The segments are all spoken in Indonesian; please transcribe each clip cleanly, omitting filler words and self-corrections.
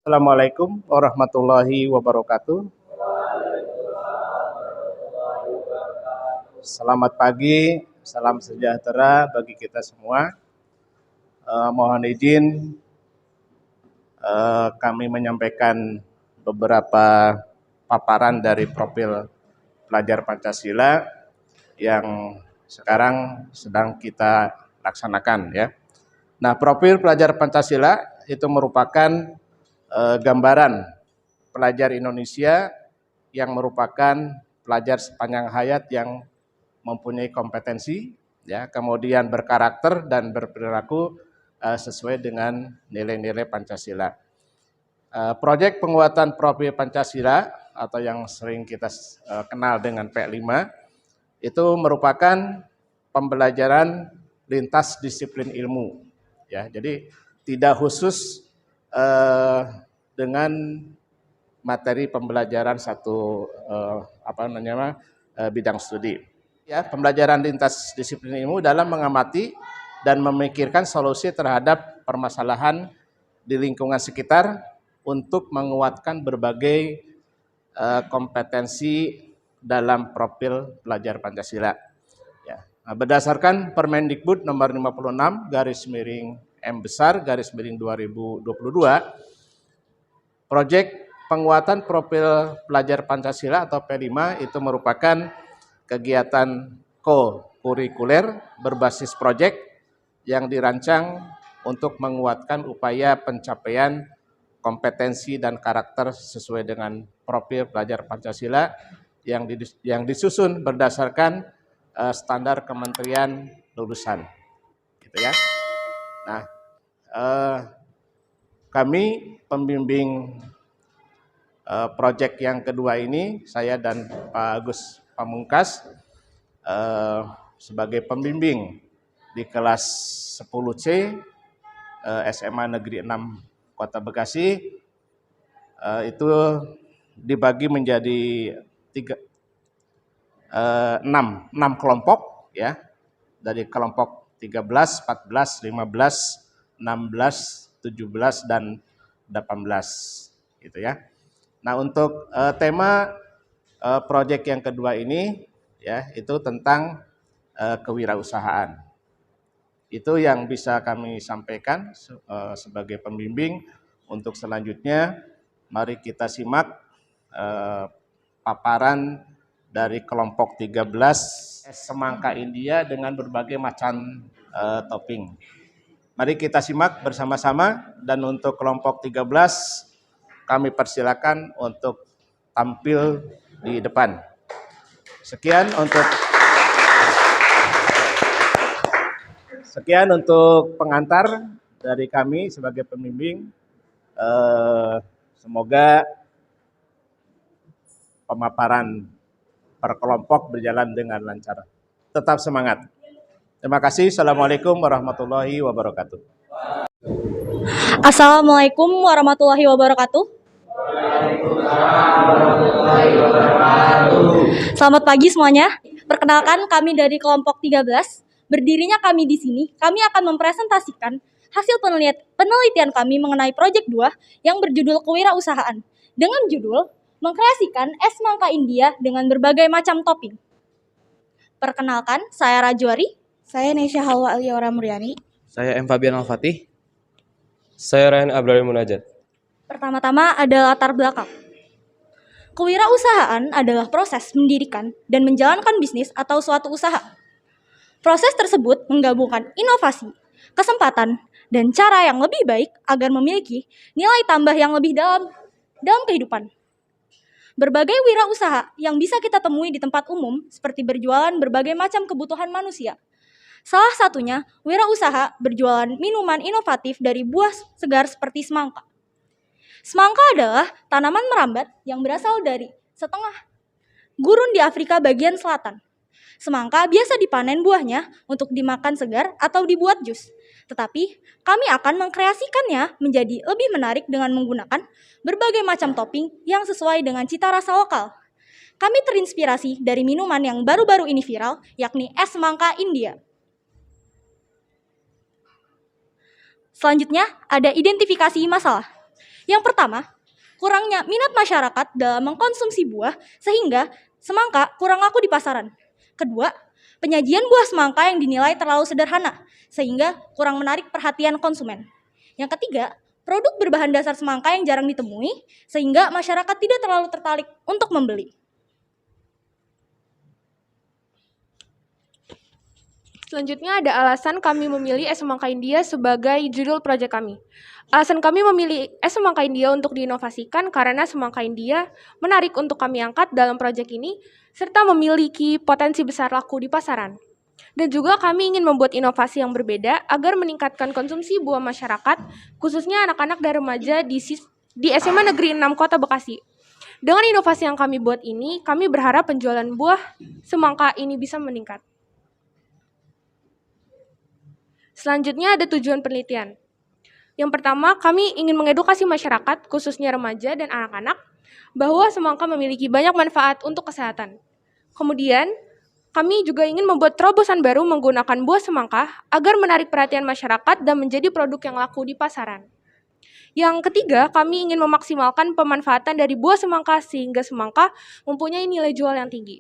Assalamualaikum warahmatullahi wabarakatuh. Selamat pagi, salam sejahtera bagi kita semua. Mohon izin kami menyampaikan beberapa paparan dari profil pelajar Pancasila yang sekarang sedang kita laksanakan ya. Nah, profil pelajar Pancasila itu merupakan gambaran pelajar Indonesia yang merupakan pelajar sepanjang hayat yang mempunyai kompetensi, ya, kemudian berkarakter dan berperilaku sesuai dengan nilai-nilai Pancasila. Proyek penguatan profil Pancasila atau yang sering kita kenal dengan P5 itu merupakan pembelajaran lintas disiplin ilmu, ya. Jadi tidak khusus dengan materi pembelajaran satu bidang studi. Ya, pembelajaran lintas disiplin ilmu dalam mengamati dan memikirkan solusi terhadap permasalahan di lingkungan sekitar untuk menguatkan berbagai kompetensi dalam profil pelajar Pancasila. Ya. Nah, berdasarkan Permendikbud nomor 56/M_2022, proyek penguatan profil pelajar Pancasila atau P5 itu merupakan kegiatan ko-kurikuler berbasis proyek yang dirancang untuk menguatkan upaya pencapaian kompetensi dan karakter sesuai dengan profil pelajar Pancasila yang disusun berdasarkan standar Kementerian Lulusan, gitu ya. Nah, kami pembimbing proyek yang kedua ini, saya dan Pak Agus Pamungkas sebagai pembimbing di kelas 10C SMA Negeri 6 Kota Bekasi, itu dibagi menjadi 6 kelompok, ya, dari kelompok 13, 14, 15, 16, 17 dan 18, gitu ya. Nah, untuk tema proyek yang kedua ini, ya, itu tentang kewirausahaan. Itu yang bisa kami sampaikan sebagai pembimbing. Untuk selanjutnya, mari kita simak paparan dari kelompok 13 semangka India dengan berbagai macam topping. Mari kita simak bersama-sama, dan untuk kelompok 13 kami persilakan untuk tampil di depan. Sekian untuk pengantar dari kami sebagai pembimbing. Semoga pemaparan per kelompok berjalan dengan lancar. Tetap semangat. Terima kasih. Assalamualaikum warahmatullahi wabarakatuh. Assalamualaikum warahmatullahi wabarakatuh. Selamat pagi semuanya. Perkenalkan, kami dari kelompok 13. Berdirinya kami di sini, kami akan mempresentasikan hasil penelitian kami mengenai proyek 2 yang berjudul kewirausahaan dengan judul mengkreasikan es mangka India dengan berbagai macam topping. Perkenalkan, saya Rajuari. Saya Nesya Halwa Aliora Muriani. Saya M. Fabian Al-Fatih. Saya Ryan Abraham Munajat. Pertama-tama ada latar belakang. Kewirausahaan adalah proses mendirikan dan menjalankan bisnis atau suatu usaha. Proses tersebut menggabungkan inovasi, kesempatan, dan cara yang lebih baik agar memiliki nilai tambah yang lebih dalam kehidupan. Berbagai wirausaha yang bisa kita temui di tempat umum seperti berjualan berbagai macam kebutuhan manusia. Salah satunya wirausaha berjualan minuman inovatif dari buah segar seperti semangka. Semangka adalah tanaman merambat yang berasal dari setengah gurun di Afrika bagian selatan. Semangka biasa dipanen buahnya untuk dimakan segar atau dibuat jus. Tetapi kami akan mengkreasikannya menjadi lebih menarik dengan menggunakan berbagai macam topping yang sesuai dengan cita rasa lokal. Kami terinspirasi dari minuman yang baru-baru ini viral, yakni es semangka India. Selanjutnya ada identifikasi masalah. Yang pertama, kurangnya minat masyarakat dalam mengkonsumsi buah sehingga semangka kurang laku di pasaran. Kedua, penyajian buah semangka yang dinilai terlalu sederhana sehingga kurang menarik perhatian konsumen. Yang ketiga, produk berbahan dasar semangka yang jarang ditemui sehingga masyarakat tidak terlalu tertarik untuk membeli. Selanjutnya ada alasan kami memilih es semangka India sebagai judul proyek kami. Alasan kami memilih es semangka India untuk diinovasikan karena semangka India menarik untuk kami angkat dalam proyek ini, serta memiliki potensi besar laku di pasaran. Dan juga kami ingin membuat inovasi yang berbeda agar meningkatkan konsumsi buah masyarakat, khususnya anak-anak dan remaja di SMA Negeri 6 Kota Bekasi. Dengan inovasi yang kami buat ini, kami berharap penjualan buah semangka ini bisa meningkat. Selanjutnya ada tujuan penelitian. Yang pertama, kami ingin mengedukasi masyarakat, khususnya remaja dan anak-anak, bahwa semangka memiliki banyak manfaat untuk kesehatan. Kemudian, kami juga ingin membuat terobosan baru menggunakan buah semangka agar menarik perhatian masyarakat dan menjadi produk yang laku di pasaran. Yang ketiga, kami ingin memaksimalkan pemanfaatan dari buah semangka sehingga semangka mempunyai nilai jual yang tinggi.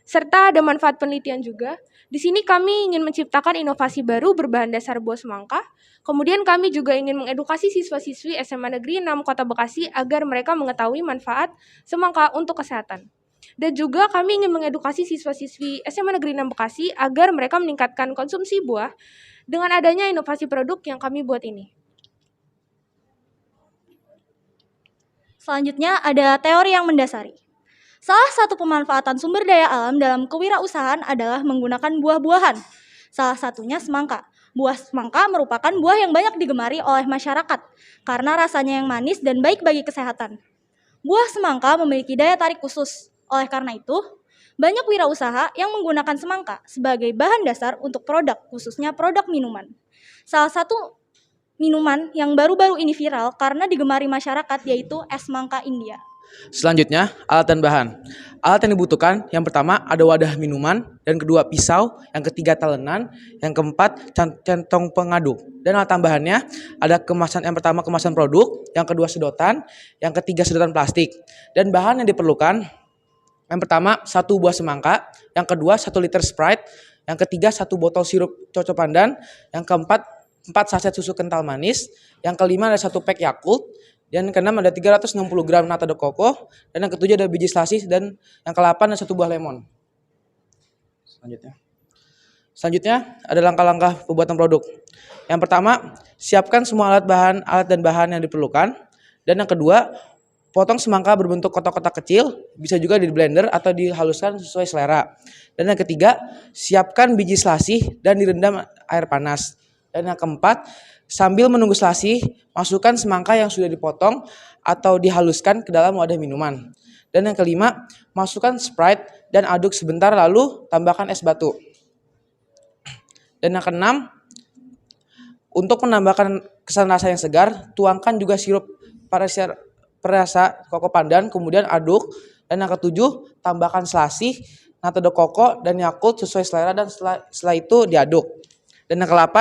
Serta ada manfaat penelitian juga. Di sini kami ingin menciptakan inovasi baru berbahan dasar buah semangka. Kemudian kami juga ingin mengedukasi siswa-siswi SMA Negeri 6 Kota Bekasi agar mereka mengetahui manfaat semangka untuk kesehatan. Dan juga kami ingin mengedukasi siswa-siswi SMA Negeri 6 Bekasi agar mereka meningkatkan konsumsi buah dengan adanya inovasi produk yang kami buat ini. Selanjutnya ada teori yang mendasari. Salah satu pemanfaatan sumber daya alam dalam kewirausahaan adalah menggunakan buah-buahan. Salah satunya semangka. Buah semangka merupakan buah yang banyak digemari oleh masyarakat karena rasanya yang manis dan baik bagi kesehatan. Buah semangka memiliki daya tarik khusus. Oleh karena itu, banyak wirausaha yang menggunakan semangka sebagai bahan dasar untuk produk, khususnya produk minuman. Salah satu minuman yang baru-baru ini viral karena digemari masyarakat yaitu es semangka India. Selanjutnya, alat dan bahan. Alat yang dibutuhkan, yang pertama ada wadah minuman, dan kedua pisau, yang ketiga talenan, yang keempat centong pengaduk. Dan alat tambahannya ada kemasan, yang pertama kemasan produk, yang kedua sedotan, yang ketiga sedotan plastik. Dan bahan yang diperlukan, yang pertama 1 buah semangka, yang kedua 1 liter Sprite, yang ketiga 1 botol sirup coco pandan, yang keempat 4 saset susu kental manis, yang kelima ada 1 pack Yakult, dan yang keenam ada 360 gram nata de coco, dan yang ketujuh ada biji selasih, dan yang ke-8 ada 1 buah lemon. Selanjutnya ada langkah-langkah pembuatan produk. Yang pertama, siapkan semua alat dan bahan yang diperlukan. Dan yang kedua, potong semangka berbentuk kotak-kotak kecil, bisa juga di blender atau dihaluskan sesuai selera. Dan yang ketiga, siapkan biji selasih dan direndam air panas. Dan yang keempat, sambil menunggu selasih, masukkan semangka yang sudah dipotong atau dihaluskan ke dalam wadah minuman. Dan yang kelima, masukkan Sprite dan aduk sebentar lalu tambahkan es batu. Dan yang keenam, untuk menambahkan kesan rasa yang segar, tuangkan juga sirup perasa koko pandan, kemudian aduk. Dan yang ketujuh, tambahkan selasih, nata de coco, dan Yakult sesuai selera, dan setelah itu diaduk. Dan yang ke-8,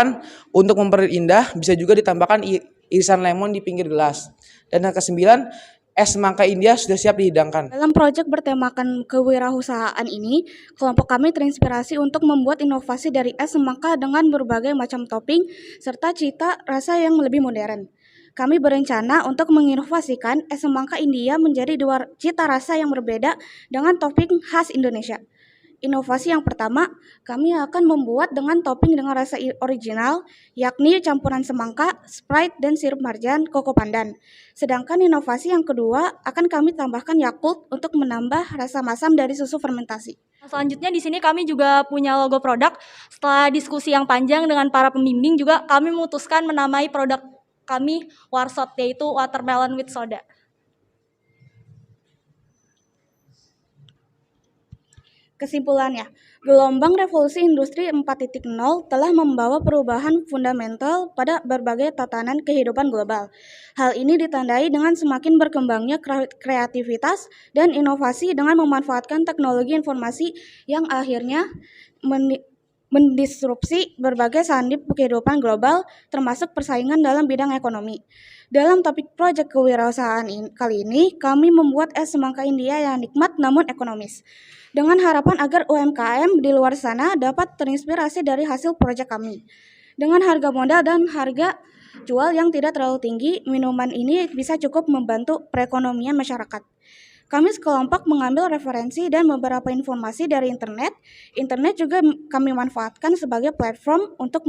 untuk memperindah bisa juga ditambahkan irisan lemon di pinggir gelas. Dan yang ke-9, es semangka India sudah siap dihidangkan. Dalam proyek bertemakan kewirausahaan ini, kelompok kami terinspirasi untuk membuat inovasi dari es semangka dengan berbagai macam topping serta cita rasa yang lebih modern. Kami berencana untuk menginovasikan es semangka India menjadi 2 cita rasa yang berbeda dengan topping khas Indonesia. Inovasi yang pertama, kami akan membuat dengan topping dengan rasa original, yakni campuran semangka, Sprite, dan sirup marjan koko pandan. Sedangkan inovasi yang kedua akan kami tambahkan Yakult untuk menambah rasa masam dari susu fermentasi. Selanjutnya di sini kami juga punya logo produk. Setelah diskusi yang panjang dengan para pembimbing juga kami memutuskan menamai produk kami Warsot, yaitu Watermelon with Soda. Kesimpulannya, gelombang revolusi industri 4.0 telah membawa perubahan fundamental pada berbagai tatanan kehidupan global. Hal ini ditandai dengan semakin berkembangnya kreativitas dan inovasi dengan memanfaatkan teknologi informasi yang akhirnya mendisrupsi berbagai sandip kehidupan global, termasuk persaingan dalam bidang ekonomi. Dalam topik proyek kewirausahaan kali ini, kami membuat es semangka India yang nikmat namun ekonomis. Dengan harapan agar UMKM di luar sana dapat terinspirasi dari hasil proyek kami. Dengan harga modal dan harga jual yang tidak terlalu tinggi, minuman ini bisa cukup membantu perekonomian masyarakat. Kami sekelompok mengambil referensi dan beberapa informasi dari internet. Internet juga kami manfaatkan sebagai platform untuk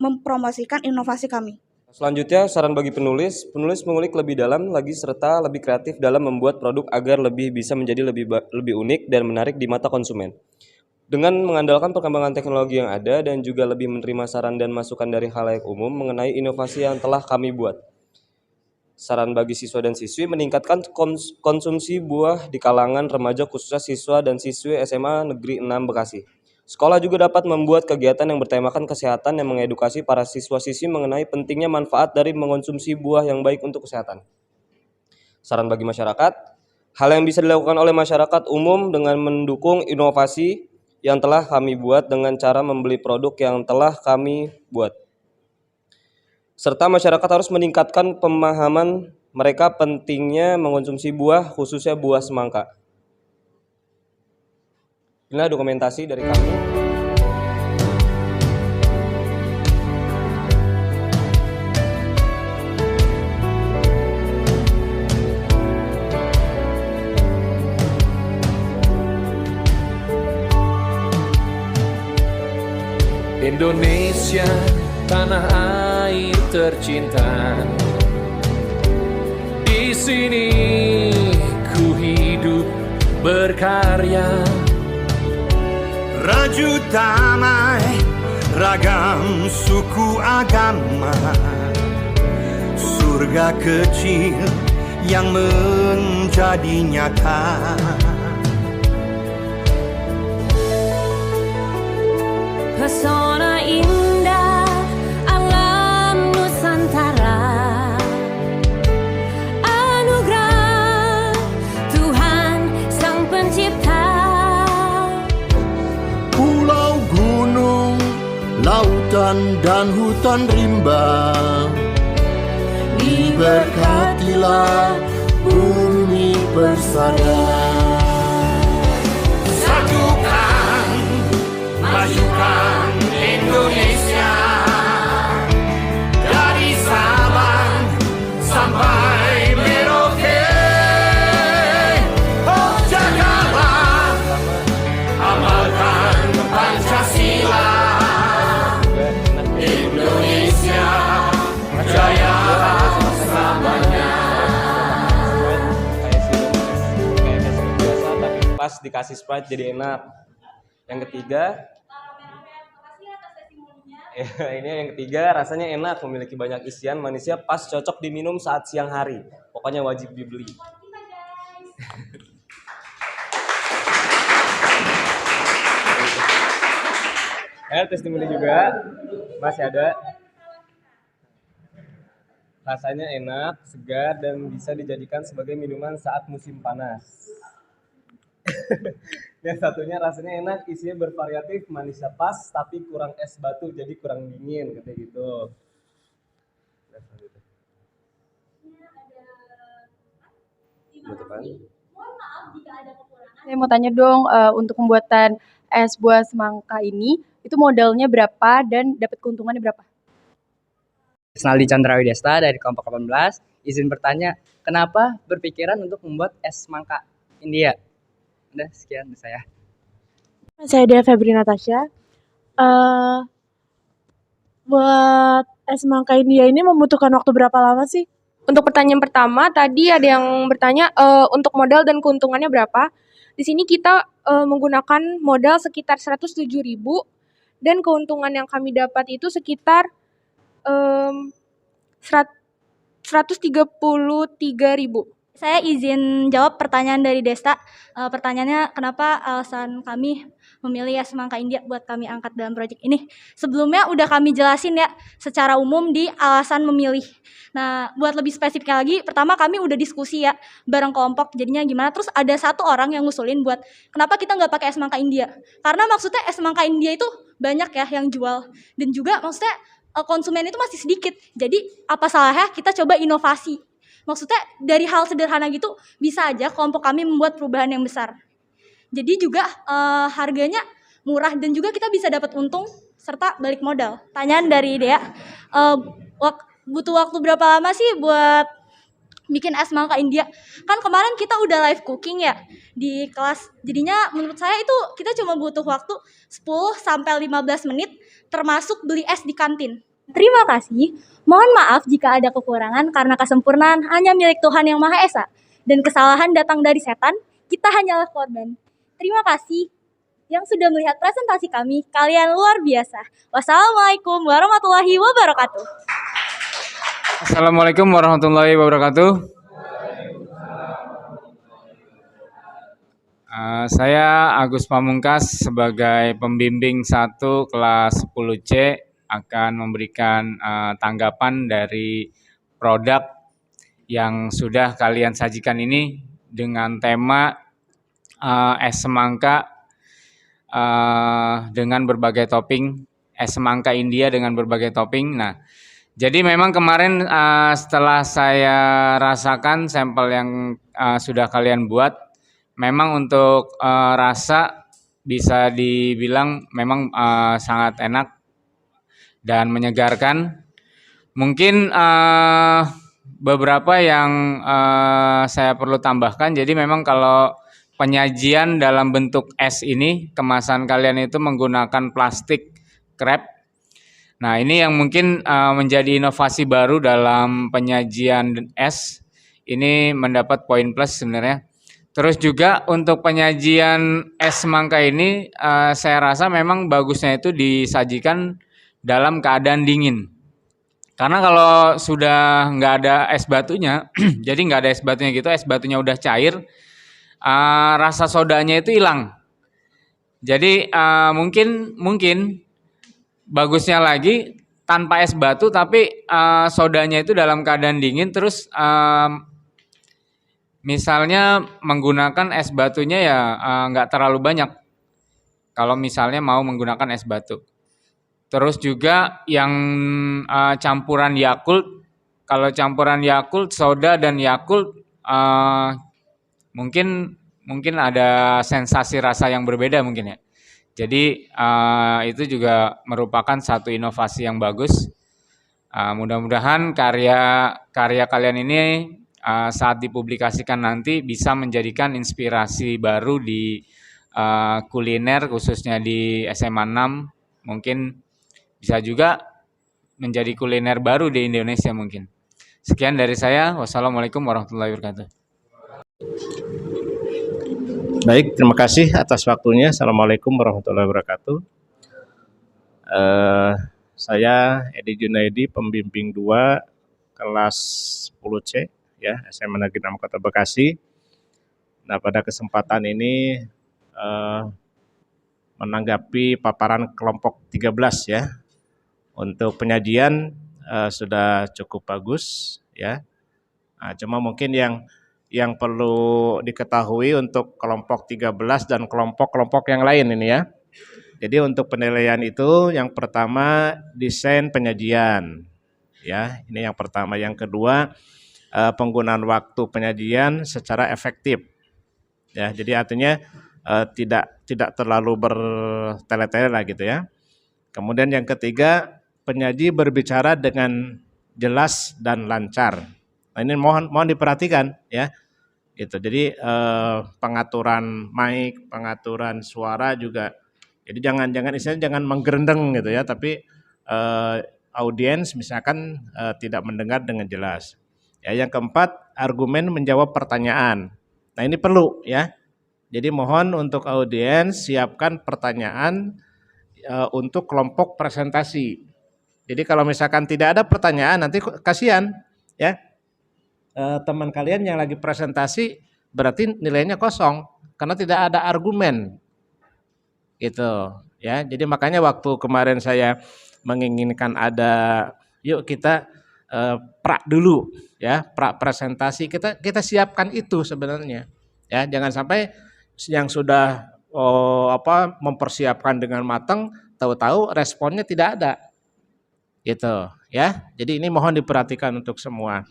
mempromosikan inovasi kami. Selanjutnya, saran bagi penulis mengulik lebih dalam lagi serta lebih kreatif dalam membuat produk agar bisa menjadi lebih unik dan menarik di mata konsumen. Dengan mengandalkan perkembangan teknologi yang ada dan juga lebih menerima saran dan masukan dari khalayak umum mengenai inovasi yang telah kami buat. Saran bagi siswa dan siswi meningkatkan konsumsi buah di kalangan remaja khususnya siswa dan siswi SMA Negeri 6 Bekasi. Sekolah juga dapat membuat kegiatan yang bertemakan kesehatan yang mengedukasi para siswa-siswi mengenai pentingnya manfaat dari mengonsumsi buah yang baik untuk kesehatan. Saran bagi masyarakat, hal yang bisa dilakukan oleh masyarakat umum dengan mendukung inovasi yang telah kami buat dengan cara membeli produk yang telah kami buat. Serta masyarakat harus meningkatkan pemahaman mereka pentingnya mengonsumsi buah, khususnya buah semangka. Inilah dokumentasi dari kami. Indonesia, tanah air tercinta. Di sini ku hidup berkarya. Raju damai, ragam suku agama, surga kecil yang menjadi nyata. Pesona indah alam Nusantara, anugerah Tuhan Sang Pencipta. Pulau, gunung, lautan dan hutan rimba, diberkatilah bumi persada. Satukan, majukan Indonesia, dari Sabang sampai Merauke. Oh Jakarta, amalkan Pancasila. Indonesia jaya selamanya. Pas dikasih Sprite jadi enak. Yang ketiga, ini yang ketiga, rasanya enak, memiliki banyak isian, manisnya pas cocok diminum saat siang hari. Pokoknya wajib dibeli. Testimoni juga masih ada. Rasanya enak, segar, dan bisa dijadikan sebagai minuman saat musim panas. Yang satunya rasanya enak, isinya bervariatif, manisnya pas, tapi kurang es batu, jadi kurang dingin, katanya gitu. Saya mau tanya dong, untuk pembuatan es buah semangka ini, itu modalnya berapa dan dapat keuntungannya berapa? Snaldi Chandra Widesta dari kelompok 18, izin bertanya, kenapa berpikiran untuk membuat es semangka India? Udah, sekian dari saya. Saya Dea Febri Natasha. Buat es semangka India ini membutuhkan waktu berapa lama sih? Untuk pertanyaan pertama, tadi ada yang bertanya untuk modal dan keuntungannya berapa. Di sini kita menggunakan modal sekitar 107.000 dan keuntungan yang kami dapat itu sekitar 133.000. Saya izin jawab pertanyaan dari Desta. Pertanyaannya kenapa alasan kami memilih es semangka India buat kami angkat dalam proyek ini. Sebelumnya udah kami jelasin ya secara umum di alasan memilih. Nah, buat lebih spesifik lagi, pertama kami udah diskusi ya bareng kelompok jadinya gimana. Terus ada satu orang yang ngusulin buat kenapa kita nggak pakai es semangka India. Karena maksudnya es semangka India itu banyak ya yang jual. Dan juga maksudnya konsumen itu masih sedikit. Jadi apa salahnya kita coba inovasi. Maksudnya dari hal sederhana gitu bisa aja kelompok kami membuat perubahan yang besar. Jadi juga harganya murah dan juga kita bisa dapat untung serta balik modal. Tanyaan dari Dea, butuh waktu berapa lama sih buat bikin es mangka India? Kan kemarin kita udah live cooking ya di kelas. Jadinya menurut saya itu kita cuma butuh waktu 10-15 menit termasuk beli es di kantin. Terima kasih. Mohon maaf jika ada kekurangan karena kesempurnaan hanya milik Tuhan Yang Maha Esa dan kesalahan datang dari setan, kita hanyalah korban. Terima kasih yang sudah melihat presentasi kami. Kalian luar biasa. Wassalamualaikum warahmatullahi wabarakatuh. Assalamualaikum warahmatullahi wabarakatuh. Saya Agus Pamungkas sebagai pembimbing 1 kelas 10C akan memberikan tanggapan dari produk yang sudah kalian sajikan ini dengan tema es semangka dengan berbagai topping, es semangka India dengan berbagai topping. Nah, jadi memang kemarin setelah saya rasakan sampel yang sudah kalian buat, memang untuk rasa bisa dibilang memang sangat enak dan menyegarkan. Mungkin beberapa yang saya perlu tambahkan. Jadi memang kalau penyajian dalam bentuk es ini, kemasan kalian itu menggunakan plastik krep. Nah, ini yang mungkin menjadi inovasi baru dalam penyajian es. Ini mendapat poin plus sebenarnya. Terus juga untuk penyajian es semangka ini, saya rasa memang bagusnya itu disajikan dalam keadaan dingin. Karena kalau sudah nggak ada es batunya, jadi nggak ada es batunya gitu, es batunya udah cair, rasa sodanya itu hilang. Jadi mungkin bagusnya lagi tanpa es batu, tapi sodanya itu dalam keadaan dingin. Terus misalnya menggunakan es batunya ya nggak terlalu banyak. Kalau misalnya mau menggunakan es batu. Terus juga yang campuran Yakult, kalau campuran Yakult, soda dan Yakult mungkin ada sensasi rasa yang berbeda mungkin ya. Jadi itu juga merupakan satu inovasi yang bagus. Mudah-mudahan karya kalian ini saat dipublikasikan nanti bisa menjadikan inspirasi baru di kuliner khususnya di SMA 6, mungkin bisa juga menjadi kuliner baru di Indonesia mungkin. Sekian dari saya. Wassalamualaikum warahmatullahi wabarakatuh. Baik, terima kasih atas waktunya. Assalamualaikum warahmatullahi wabarakatuh. Saya Edi Junaidi, pembimbing 2 kelas 10C ya, SMA Negeri 6 Kota Bekasi. Nah, pada kesempatan ini menanggapi paparan kelompok 13 ya. Untuk penyajian sudah cukup bagus ya. Nah, cuma mungkin yang perlu diketahui untuk kelompok 13 dan kelompok-kelompok yang lain ini ya. Jadi untuk penilaian itu yang pertama desain penyajian ya. Ini yang pertama. Yang kedua penggunaan waktu penyajian secara efektif. Ya, jadi artinya tidak terlalu bertele-tele lah gitu ya. Kemudian yang ketiga, penyaji berbicara dengan jelas dan lancar. Nah, ini mohon diperhatikan ya. Gitu. Jadi pengaturan mic, pengaturan suara juga. Jadi jangan menggerendeng gitu ya, tapi audiens misalkan tidak mendengar dengan jelas. Ya, yang keempat, argumen menjawab pertanyaan. Nah, ini perlu ya. Jadi mohon untuk audiens siapkan pertanyaan untuk kelompok presentasi. Jadi kalau misalkan tidak ada pertanyaan nanti kasihan ya. Teman kalian yang lagi presentasi berarti nilainya kosong karena tidak ada argumen. Gitu ya. Jadi makanya waktu kemarin saya menginginkan ada yuk kita pra dulu ya, pra presentasi kita siapkan itu sebenarnya. Ya, jangan sampai yang sudah mempersiapkan dengan matang tahu-tahu responnya tidak ada. Gitu ya. Jadi ini mohon diperhatikan untuk semua.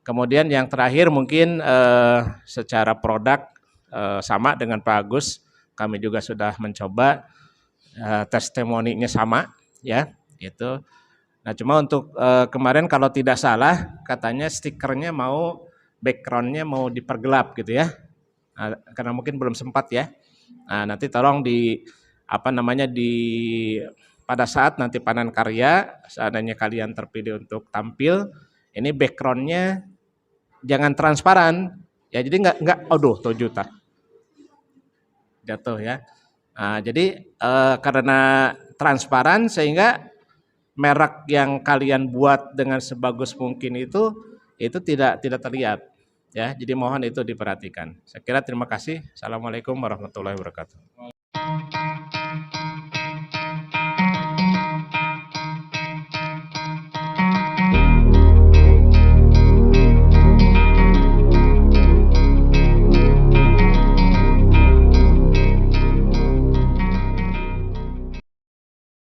Kemudian yang terakhir mungkin secara produk sama dengan Pak Agus, kami juga sudah mencoba testimoninya sama ya, gitu. Nah, cuma untuk kemarin kalau tidak salah katanya stikernya mau backgroundnya mau dipergelap gitu ya. Nah, karena mungkin belum sempat ya. Nah, nanti tolong pada saat nanti panen karya, seandainya kalian terpilih untuk tampil, ini backgroundnya jangan transparan, ya jadi nggak, aduh 7 juta jatuh ya. Nah, jadi karena transparan sehingga merek yang kalian buat dengan sebagus mungkin itu tidak terlihat ya. Jadi mohon itu diperhatikan. Saya kira terima kasih. Assalamualaikum warahmatullahi wabarakatuh.